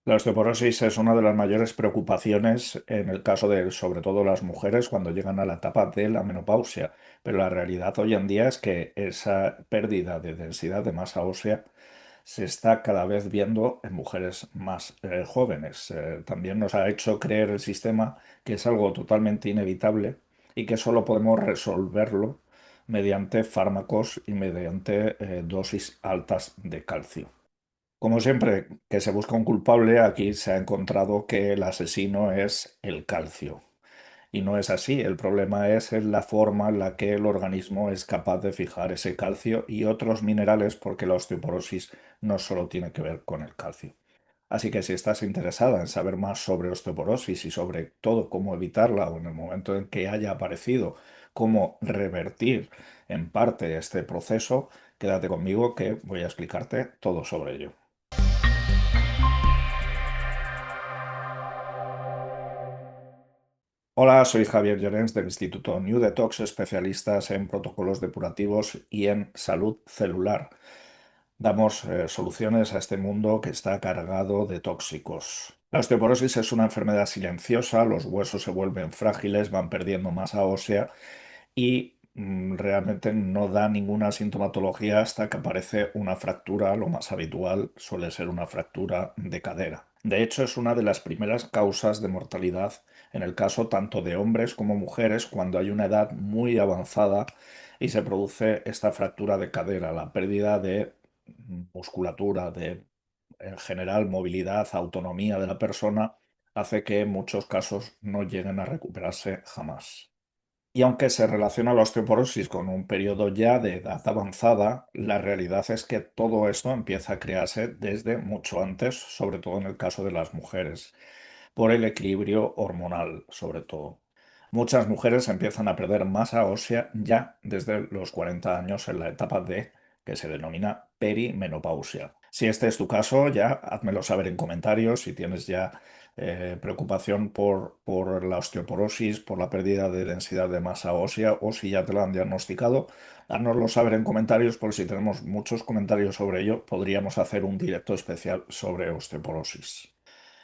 La osteoporosis es una de las mayores preocupaciones en el caso de, sobre todo, las mujeres cuando llegan a la etapa de la menopausia. Pero la realidad hoy en día es que esa pérdida de densidad de masa ósea se está cada vez viendo en mujeres más jóvenes. También nos ha hecho creer el sistema que es algo totalmente inevitable y que solo podemos resolverlo mediante fármacos y mediante dosis altas de calcio. Como siempre que se busca un culpable, aquí se ha encontrado que el asesino es el calcio. Y no es así. El problema es en la forma en la que el organismo es capaz de fijar ese calcio y otros minerales, porque la osteoporosis no solo tiene que ver con el calcio. Así que si estás interesada en saber más sobre osteoporosis y sobre todo cómo evitarla o en el momento en que haya aparecido, cómo revertir en parte este proceso, quédate conmigo que voy a explicarte todo sobre ello. Hola, soy Javier Llorens del Instituto New Detox, especialistas en protocolos depurativos y en salud celular. Damos soluciones a este mundo que está cargado de tóxicos. La osteoporosis es una enfermedad silenciosa, los huesos se vuelven frágiles, van perdiendo masa ósea y realmente no da ninguna sintomatología hasta que aparece una fractura. Lo más habitual suele ser una fractura de cadera. De hecho, es una de las primeras causas de mortalidad en el caso tanto de hombres como mujeres cuando hay una edad muy avanzada y se produce esta fractura de cadera, la pérdida de musculatura, de en general movilidad, autonomía de la persona, hace que en muchos casos no lleguen a recuperarse jamás. Y aunque se relaciona la osteoporosis con un periodo ya de edad avanzada, la realidad es que todo esto empieza a crearse desde mucho antes, sobre todo en el caso de las mujeres, por el equilibrio hormonal, sobre todo. Muchas mujeres empiezan a perder masa ósea ya desde los 40 años en la etapa D, que se denomina perimenopausia. Si este es tu caso, ya házmelo saber en comentarios si tienes ya preocupación por la osteoporosis, por la pérdida de densidad de masa ósea o si ya te lo han diagnosticado. Háznoslo saber en comentarios porque si tenemos muchos comentarios sobre ello, podríamos hacer un directo especial sobre osteoporosis.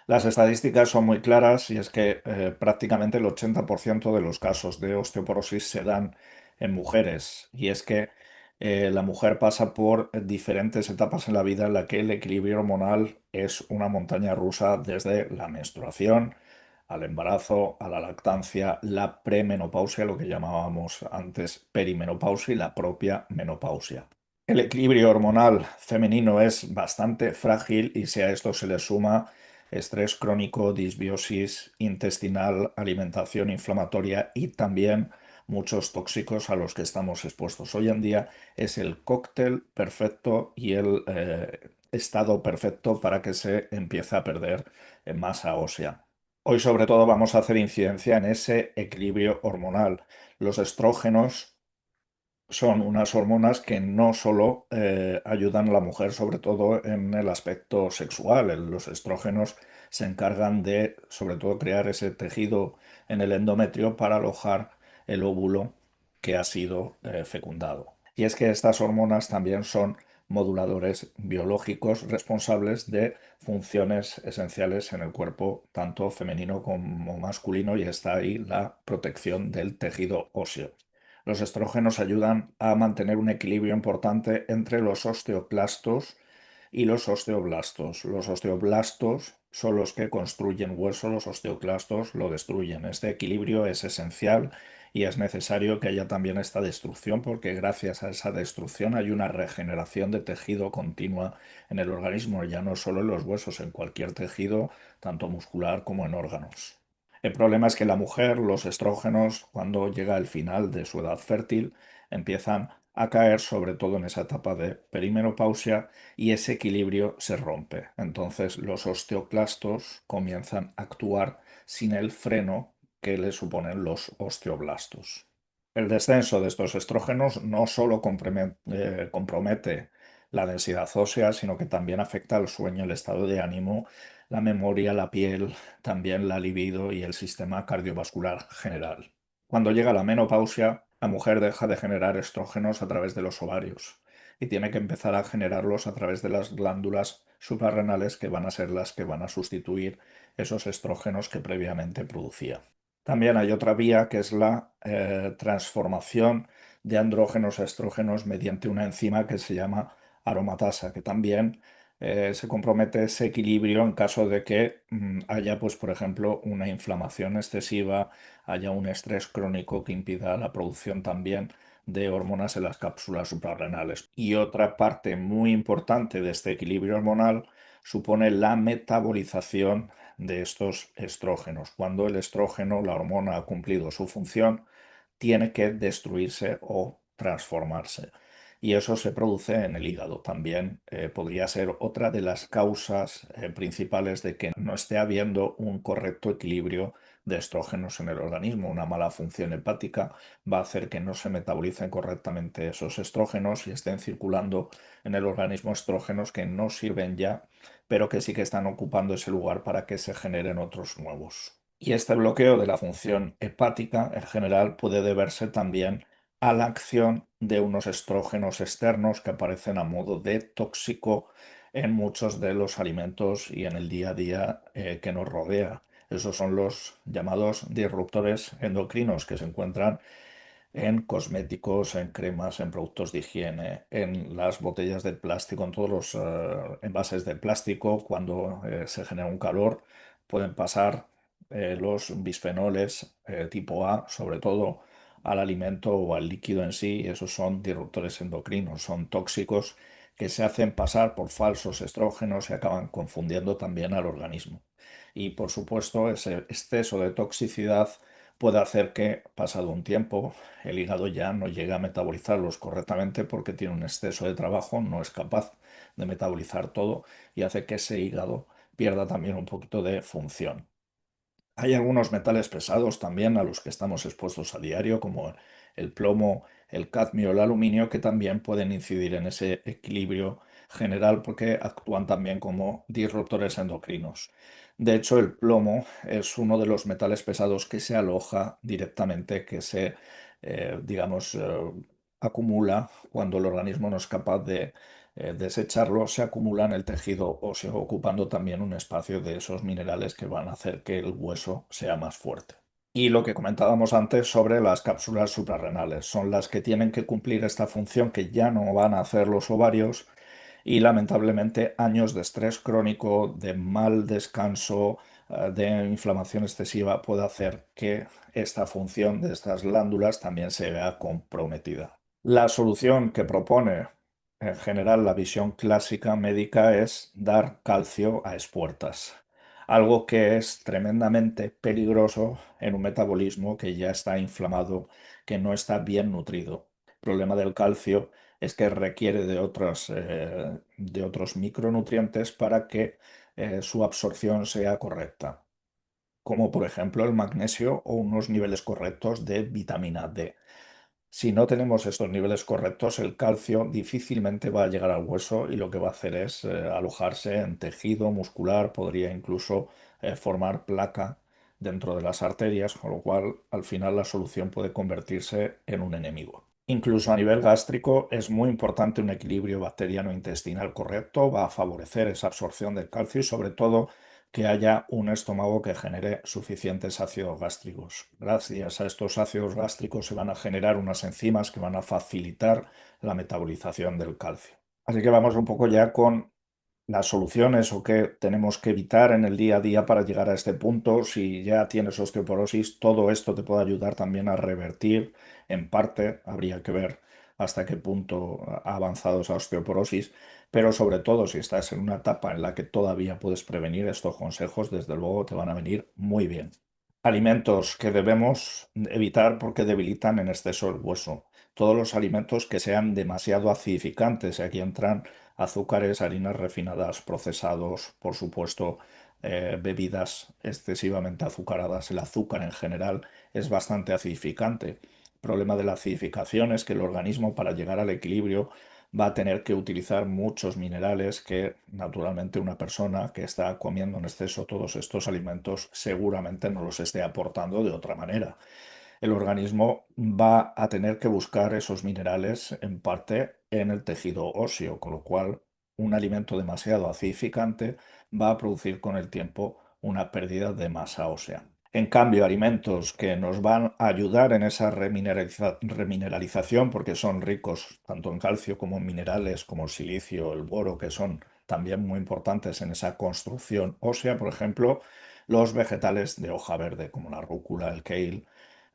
Las estadísticas son muy claras y es que prácticamente el 80% de los casos de osteoporosis se dan en mujeres. Y es que la mujer pasa por diferentes etapas en la vida en la que el equilibrio hormonal es una montaña rusa desde la menstruación al embarazo, a la lactancia, la premenopausia, lo que llamábamos antes perimenopausia y la propia menopausia. El equilibrio hormonal femenino es bastante frágil y si a esto se le suma estrés crónico, disbiosis intestinal, alimentación inflamatoria y también muchos tóxicos a los que estamos expuestos hoy en día, es el cóctel perfecto y el estado perfecto para que se empiece a perder masa ósea. Hoy sobre todo vamos a hacer incidencia en ese equilibrio hormonal. Los estrógenos son unas hormonas que no solo ayudan a la mujer, sobre todo en el aspecto sexual. Los estrógenos se encargan de, sobre todo, crear ese tejido en el endometrio para alojar el óvulo que ha sido fecundado. Y es que estas hormonas también son moduladores biológicos responsables de funciones esenciales en el cuerpo, tanto femenino como masculino, y está ahí la protección del tejido óseo. Los estrógenos ayudan a mantener un equilibrio importante entre los osteoclastos y los osteoblastos. Los osteoblastos son los que construyen hueso, los osteoclastos lo destruyen. Este equilibrio es esencial y es necesario que haya también esta destrucción porque gracias a esa destrucción hay una regeneración de tejido continua en el organismo, ya no solo en los huesos, en cualquier tejido, tanto muscular como en órganos. El problema es que la mujer, los estrógenos, cuando llega el final de su edad fértil, empiezan a caer, sobre todo en esa etapa de perimenopausia, y ese equilibrio se rompe. Entonces los osteoclastos comienzan a actuar sin el freno que le suponen los osteoblastos. El descenso de estos estrógenos no solo compromete la densidad ósea, sino que también afecta al sueño, el estado de ánimo, la memoria, la piel, también la libido y el sistema cardiovascular general. Cuando llega la menopausia, la mujer deja de generar estrógenos a través de los ovarios y tiene que empezar a generarlos a través de las glándulas suprarrenales que van a ser las que van a sustituir esos estrógenos que previamente producía. También hay otra vía que es la transformación de andrógenos a estrógenos mediante una enzima que se llama aromatasa, que también se compromete ese equilibrio en caso de que haya, pues, por ejemplo, una inflamación excesiva, haya un estrés crónico que impida la producción también de hormonas en las cápsulas suprarrenales. Y otra parte muy importante de este equilibrio hormonal supone la metabolización de estos estrógenos. Cuando el estrógeno, la hormona, ha cumplido su función, tiene que destruirse o transformarse. Y eso se produce en el hígado. También podría ser otra de las causas principales de que no esté habiendo un correcto equilibrio de estrógenos en el organismo. Una mala función hepática va a hacer que no se metabolicen correctamente esos estrógenos y estén circulando en el organismo estrógenos que no sirven ya, pero que sí que están ocupando ese lugar para que se generen otros nuevos. Y este bloqueo de la función hepática en general puede deberse también a la acción de unos estrógenos externos que aparecen a modo de tóxico en muchos de los alimentos y en el día a día que nos rodea. Esos son los llamados disruptores endocrinos que se encuentran en cosméticos, en cremas, en productos de higiene, en las botellas de plástico, en todos los envases de plástico. Cuando se genera un calor, pueden pasar los bisfenoles tipo A, sobre todo, al alimento o al líquido en sí, y esos son disruptores endocrinos, son tóxicos que se hacen pasar por falsos estrógenos y acaban confundiendo también al organismo. Y por supuesto, ese exceso de toxicidad puede hacer que, pasado un tiempo, el hígado ya no llega a metabolizarlos correctamente porque tiene un exceso de trabajo, no es capaz de metabolizar todo y hace que ese hígado pierda también un poquito de función. Hay algunos metales pesados también a los que estamos expuestos a diario, como el plomo, el cadmio, el aluminio, que también pueden incidir en ese equilibrio general porque actúan también como disruptores endocrinos. De hecho, el plomo es uno de los metales pesados que se aloja directamente, que se, digamos, acumula cuando el organismo no es capaz de desecharlo, se acumula en el tejido óseo, ocupando también un espacio de esos minerales que van a hacer que el hueso sea más fuerte. Y lo que comentábamos antes sobre las cápsulas suprarrenales, son las que tienen que cumplir esta función que ya no van a hacer los ovarios y lamentablemente años de estrés crónico, de mal descanso, de inflamación excesiva puede hacer que esta función de estas glándulas también se vea comprometida. La solución que propone en general la visión clásica médica es dar calcio a expuertas, algo que es tremendamente peligroso en un metabolismo que ya está inflamado, que no está bien nutrido. El problema del calcio es que requiere de otros micronutrientes para que su absorción sea correcta, como por ejemplo el magnesio o unos niveles correctos de vitamina D. Si no tenemos estos niveles correctos, el calcio difícilmente va a llegar al hueso y lo que va a hacer es alojarse en tejido muscular, podría incluso formar placa dentro de las arterias, con lo cual al final la solución puede convertirse en un enemigo. Incluso a nivel gástrico es muy importante un equilibrio bacteriano-intestinal correcto, va a favorecer esa absorción del calcio y sobre todo que haya un estómago que genere suficientes ácidos gástricos. Gracias a estos ácidos gástricos se van a generar unas enzimas que van a facilitar la metabolización del calcio. Así que vamos un poco ya con las soluciones o qué tenemos que evitar en el día a día para llegar a este punto. Si ya tienes osteoporosis, todo esto te puede ayudar también a revertir. En parte, habría que ver hasta qué punto ha avanzado esa osteoporosis, pero sobre todo si estás en una etapa en la que todavía puedes prevenir, estos consejos desde luego te van a venir muy bien. Alimentos que debemos evitar porque debilitan en exceso el hueso. Todos los alimentos que sean demasiado acidificantes. Aquí entran azúcares, harinas refinadas, procesados, por supuesto, bebidas excesivamente azucaradas. El azúcar en general es bastante acidificante. El problema de la acidificación es que el organismo, para llegar al equilibrio, va a tener que utilizar muchos minerales que naturalmente una persona que está comiendo en exceso todos estos alimentos seguramente no los esté aportando de otra manera. El organismo va a tener que buscar esos minerales en parte en el tejido óseo, con lo cual un alimento demasiado acidificante va a producir con el tiempo una pérdida de masa ósea. En cambio, alimentos que nos van a ayudar en esa remineralización, porque son ricos tanto en calcio como en minerales como el silicio, el boro, que son también muy importantes en esa construcción ósea, por ejemplo, los vegetales de hoja verde, como la rúcula, el kale,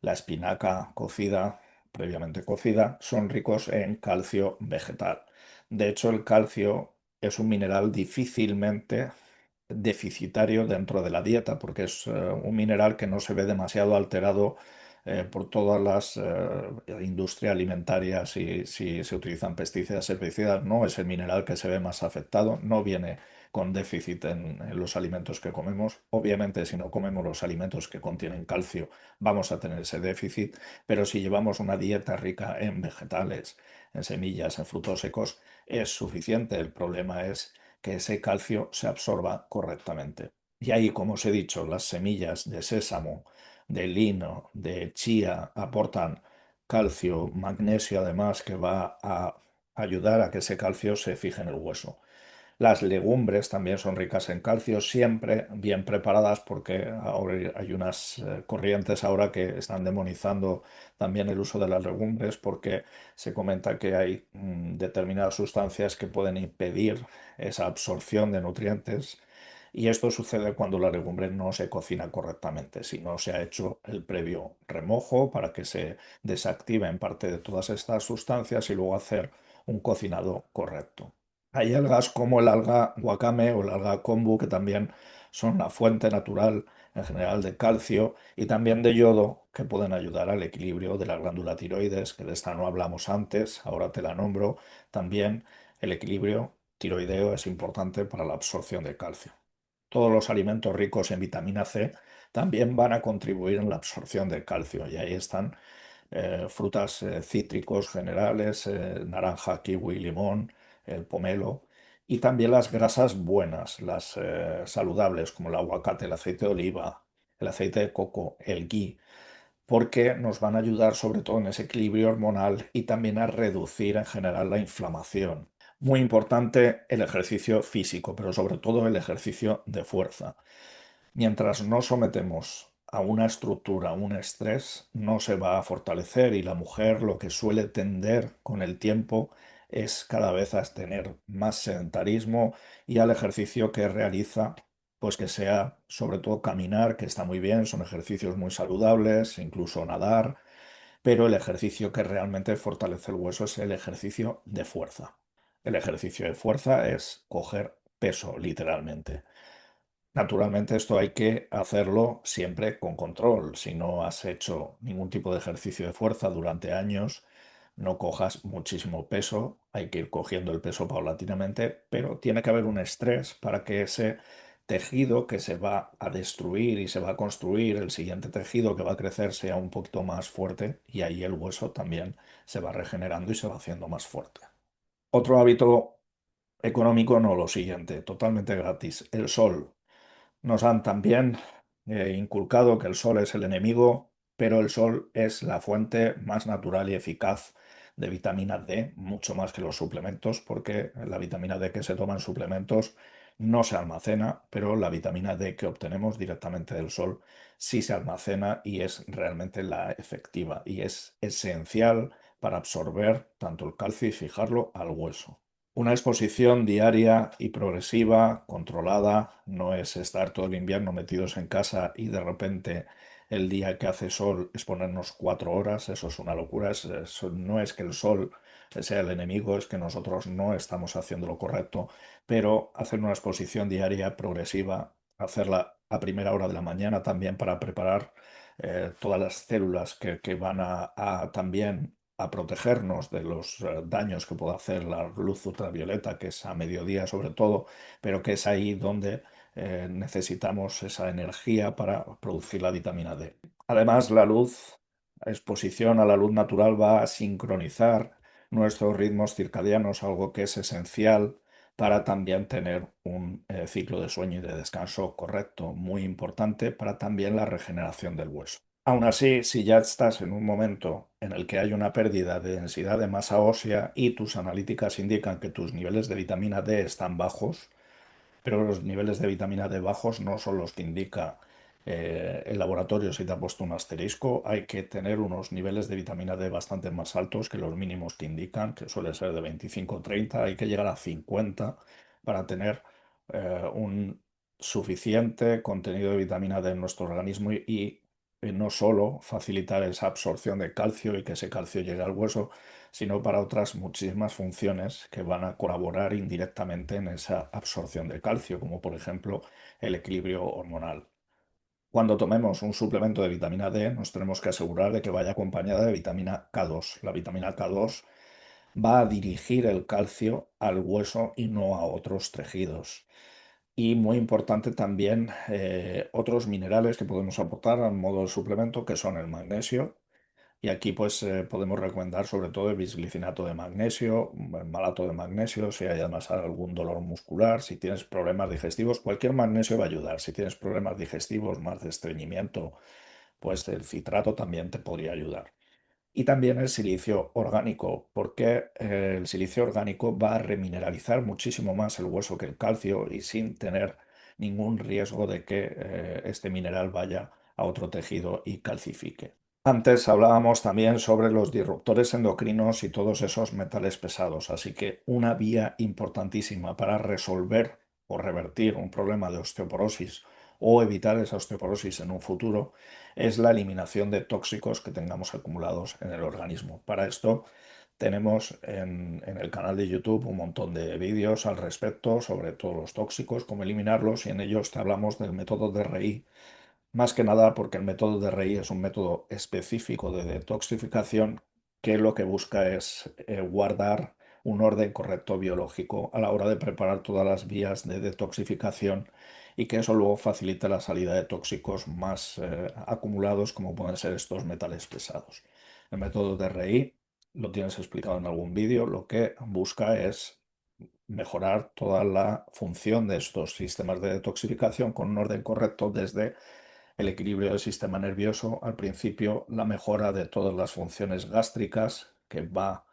la espinaca cocida, previamente cocida, son ricos en calcio vegetal. De hecho, el calcio es un mineral difícilmente deficitario dentro de la dieta, porque es un mineral que no se ve demasiado alterado por todas las industrias alimentarias si se utilizan pesticidas, herbicidas. No es el mineral que se ve más afectado, no viene con déficit en los alimentos que comemos. Obviamente, si no comemos los alimentos que contienen calcio, vamos a tener ese déficit, pero si llevamos una dieta rica en vegetales, en semillas, en frutos secos, es suficiente. El problema es que ese calcio se absorba correctamente. Y ahí, como os he dicho, las semillas de sésamo, de lino, de chía aportan calcio, magnesio además, que va a ayudar a que ese calcio se fije en el hueso. Las legumbres también son ricas en calcio, siempre bien preparadas, porque ahora hay unas corrientes ahora que están demonizando también el uso de las legumbres, porque se comenta que hay determinadas sustancias que pueden impedir esa absorción de nutrientes. Y esto sucede cuando la legumbre no se cocina correctamente, si no se ha hecho el previo remojo para que se desactiven parte de todas estas sustancias y luego hacer un cocinado correcto. Hay algas como el alga wakame o el alga kombu que también son una fuente natural en general de calcio y también de yodo que pueden ayudar al equilibrio de la glándula tiroides, que de esta no hablamos antes, ahora te la nombro. También el equilibrio tiroideo es importante para la absorción de calcio. Todos los alimentos ricos en vitamina C también van a contribuir en la absorción de calcio y ahí están frutas cítricos generales, naranja, kiwi, limón, el pomelo, y también las grasas buenas, las saludables, como el aguacate, el aceite de oliva, el aceite de coco, el ghee, porque nos van a ayudar sobre todo en ese equilibrio hormonal y también a reducir en general la inflamación. Muy importante el ejercicio físico, pero sobre todo el ejercicio de fuerza. Mientras no sometemos a una estructura, a un estrés, no se va a fortalecer y la mujer lo que suele tender con el tiempo es cada vez a tener más sedentarismo y al ejercicio que realiza, pues que sea sobre todo caminar, que está muy bien, son ejercicios muy saludables, incluso nadar, pero el ejercicio que realmente fortalece el hueso es el ejercicio de fuerza. El ejercicio de fuerza es coger peso, literalmente. Naturalmente esto hay que hacerlo siempre con control. Si no has hecho ningún tipo de ejercicio de fuerza durante años, no cojas muchísimo peso. Hay que ir cogiendo el peso paulatinamente, pero tiene que haber un estrés para que ese tejido que se va a destruir y se va a construir, el siguiente tejido que va a crecer sea un poquito más fuerte y ahí el hueso también se va regenerando y se va haciendo más fuerte. Otro hábito económico, no lo siguiente, totalmente gratis, el sol. Nos han también inculcado que el sol es el enemigo, pero el sol es la fuente más natural y eficaz de vitamina D, mucho más que los suplementos, porque la vitamina D que se toma en suplementos no se almacena, pero la vitamina D que obtenemos directamente del sol sí se almacena y es realmente la efectiva y es esencial para absorber tanto el calcio y fijarlo al hueso. Una exposición diaria y progresiva, controlada, no es estar todo el invierno metidos en casa y de repente el día que hace sol exponernos 4 horas, eso es una locura, no es que el sol sea el enemigo, es que nosotros no estamos haciendo lo correcto, pero hacer una exposición diaria progresiva, hacerla a primera hora de la mañana también para preparar todas las células que van a también a protegernos de los daños que puede hacer la luz ultravioleta, que es a mediodía sobre todo, pero que es ahí donde necesitamos esa energía para producir la vitamina D. Además, la exposición a la luz natural va a sincronizar nuestros ritmos circadianos, algo que es esencial para también tener un ciclo de sueño y de descanso correcto, muy importante para también la regeneración del hueso. Aún así, si ya estás en un momento en el que hay una pérdida de densidad de masa ósea y tus analíticas indican que tus niveles de vitamina D están bajos, pero los niveles de vitamina D bajos no son los que indica el laboratorio si te ha puesto un asterisco. Hay que tener unos niveles de vitamina D bastante más altos que los mínimos que indican, que suele ser de 25 o 30. Hay que llegar a 50 para tener un suficiente contenido de vitamina D en nuestro organismo y no solo facilitar esa absorción de calcio y que ese calcio llegue al hueso, sino para otras muchísimas funciones que van a colaborar indirectamente en esa absorción de calcio, como por ejemplo el equilibrio hormonal. Cuando tomemos un suplemento de vitamina D, nos tenemos que asegurar de que vaya acompañada de vitamina K2. La vitamina K2 va a dirigir el calcio al hueso y no a otros tejidos. Y muy importante también otros minerales que podemos aportar a modo de suplemento, que son el magnesio, y aquí pues podemos recomendar sobre todo el bisglicinato de magnesio, el malato de magnesio, si hay además algún dolor muscular, si tienes problemas digestivos, cualquier magnesio va a ayudar. Si tienes problemas digestivos, más de estreñimiento, pues el citrato también te podría ayudar. Y también el silicio orgánico, porque el silicio orgánico va a remineralizar muchísimo más el hueso que el calcio y sin tener ningún riesgo de que este mineral vaya a otro tejido y calcifique. Antes hablábamos también sobre los disruptores endocrinos y todos esos metales pesados, así que una vía importantísima para resolver o revertir un problema de osteoporosis o evitar esa osteoporosis en un futuro es la eliminación de tóxicos que tengamos acumulados en el organismo. Para esto tenemos en el canal de YouTube un montón de vídeos al respecto sobre todos los tóxicos, cómo eliminarlos, y en ellos te hablamos del método DRI. Más que nada porque el método de DRI es un método específico de detoxificación que lo que busca es guardar un orden correcto biológico a la hora de preparar todas las vías de detoxificación y que eso luego facilite la salida de tóxicos más acumulados como pueden ser estos metales pesados. El método de DRI lo tienes explicado en algún vídeo, lo que busca es mejorar toda la función de estos sistemas de detoxificación con un orden correcto desde el equilibrio del sistema nervioso, al principio la mejora de todas las funciones gástricas, que va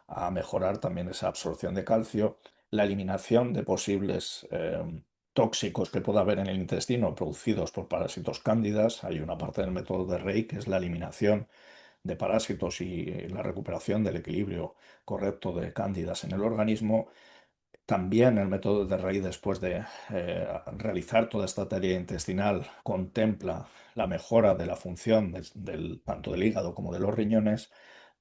a mejorar también esa absorción de calcio, la eliminación de posibles tóxicos que pueda haber en el intestino producidos por parásitos cándidas. Hay una parte del método de Rey que es la eliminación de parásitos y la recuperación del equilibrio correcto de cándidas en el organismo. También el método de Rey, después de realizar toda esta tarea intestinal, contempla la mejora de la función tanto del hígado como de los riñones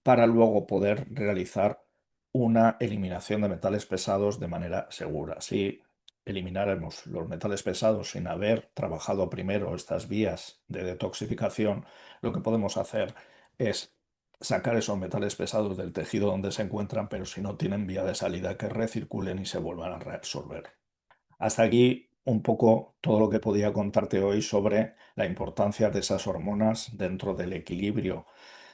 para luego poder realizar una eliminación de metales pesados de manera segura. Si elimináramos los metales pesados sin haber trabajado primero estas vías de detoxificación, lo que podemos hacer es sacar esos metales pesados del tejido donde se encuentran, pero si no tienen vía de salida, que recirculen y se vuelvan a reabsorber. Hasta aquí un poco todo lo que podía contarte hoy sobre la importancia de esas hormonas dentro del equilibrio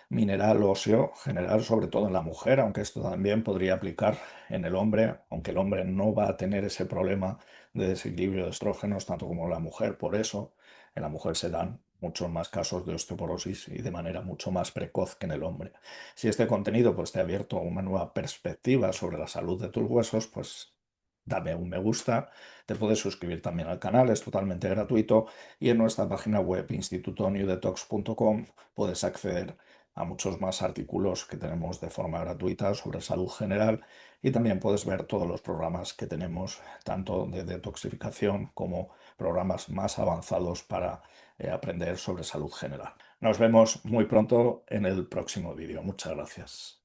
mineral óseo general, sobre todo en la mujer, aunque esto también podría aplicar en el hombre, aunque el hombre no va a tener ese problema de desequilibrio de estrógenos tanto como la mujer. Por eso en la mujer se dan muchos más casos de osteoporosis y de manera mucho más precoz que en el hombre. Si este contenido pues te ha abierto una nueva perspectiva sobre la salud de tus huesos, pues dame un me gusta, te puedes suscribir también al canal, es totalmente gratuito, y en nuestra página web institutonewdetox.com puedes acceder a muchos más artículos que tenemos de forma gratuita sobre salud general, y también puedes ver todos los programas que tenemos, tanto de detoxificación como programas más avanzados para aprender sobre salud general. Nos vemos muy pronto en el próximo vídeo. Muchas gracias.